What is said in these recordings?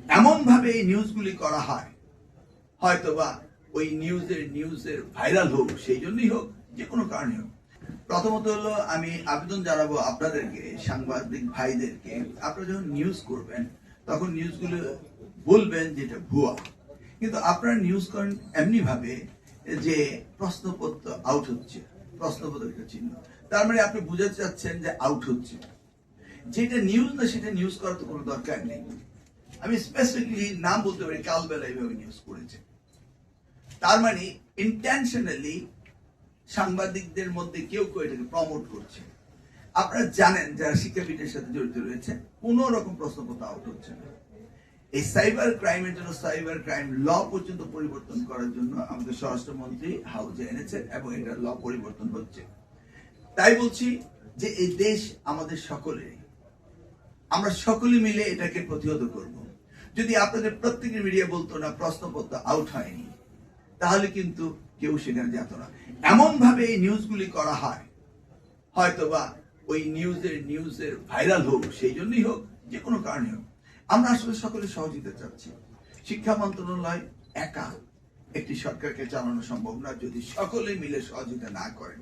এমন ভাবে এই নিউজগুলি করা হয়, হয়তোবা ওই নিউজের ভাইরাল হোক, সেই জন্যই হোক, যে কোনো কারণে হোক। প্রথমত হলো আমি আবেদন জানাবো আপনাদেরকে, সাংবাদিক ভাইদেরকে, আপনারা যখন নিউজ করবেন তখন নিউজগুলো বলবেন যেটা ভুয়া। কিন্তু আপনারা নিউজ করেন এমনি ভাবে যে প্রশ্নপত্র আউট হচ্ছে, প্রশ্নপত্র একটা চিহ্ন, তার মানে আপনি বুঝাতে চাচ্ছেন যে আউট হচ্ছে। যেটা নিউজ না সেটা নিউজ করার তো কোনো দরকার নেই। আমি স্পেসিফিকলি নাম বলতে পারি, কালবেলা এইভাবে নিউজ করেছে। তার মানে ইন্টেনশনালি সাংবাদিকদের মধ্যে কেউ কেউ এটাকে প্রমোট করছে। আপনারা জানেন যারা শিক্ষাবিদের সাথে জড়িত রয়েছে, কোন রকম প্রশ্নপত্র আউট হচ্ছে না। এই সাইবার ক্রাইমের জন্য সাইবার ক্রাইম ল পর্যন্ত পরিবর্তন করার জন্য আমাদের স্বরাষ্ট্রমন্ত্রী হাউজে এনেছেন এবং এটা ল পরিবর্তন হচ্ছে। তাই বলছি যে এই দেশ আমাদের সকলেরই, আমরা সকলে মিলে এটাকে প্রতিহত করব। যদি আপনাদের প্রত্যেকের মিডিয়া বলতো না প্রশ্নপত্র আউট হয়নি, তাহলে কিন্তু কেউ সেখানে যেত না। এমন ভাবে এই নিউজগুলি করা হয়, হয়তোবা ওই নিউজের ভাইরাল হোক, সেই জন্যই হোক, যে কোনো কারণে হোক। আমরা আসলে সকলে সহযোগিতা চাচ্ছি। শিক্ষা মন্ত্রণালয় একা একটি সরকারকে চালানো সম্ভব না যদি সকলে মিলে সহযোগিতা না করেন।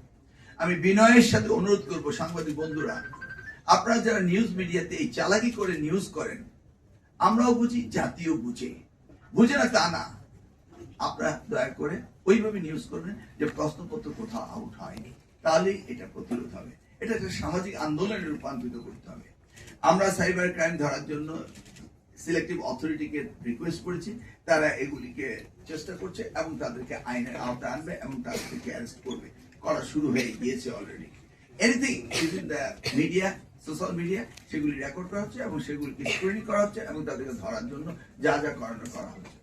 আমি বিনয়ের সাথে অনুরোধ করব, সাংবাদিক বন্ধুরা, আপনারা যারা নিউজ মিডিয়াতে এই চালাকি করে নিউজ করেন, আমরাও বুঝি, জাতীয় বুঝে না তা না, আপনারা দয়া করে ওইভাবে নিউজ করবেন যে প্রশ্নপত্র কোথাও আউট হয়নি, তাহলেই এটা প্রতিরোধ হবে। এটা একটা সামাজিক আন্দোলনে রূপান্তরিত করতে হবে। আমরা সাইবার ক্রাইম ধরার জন্য সিলেক্টিভ অথরিটিকে রিকোয়েস্ট করেছি, তারা এগুলিকে চেষ্টা করছে এবং তাদেরকে আইনের আওতায় আনবে এবং তাদেরকে অ্যারেস্ট করবে, করা শুরু হয়ে গিয়েছে already. Anything within the media, social media, সেগুলি রেকর্ড করা হচ্ছে এবং সেগুলিকে স্ক্রিনিং করা হচ্ছে এবং তাদেরকে ধরার জন্য যা যা করানো করা হচ্ছে।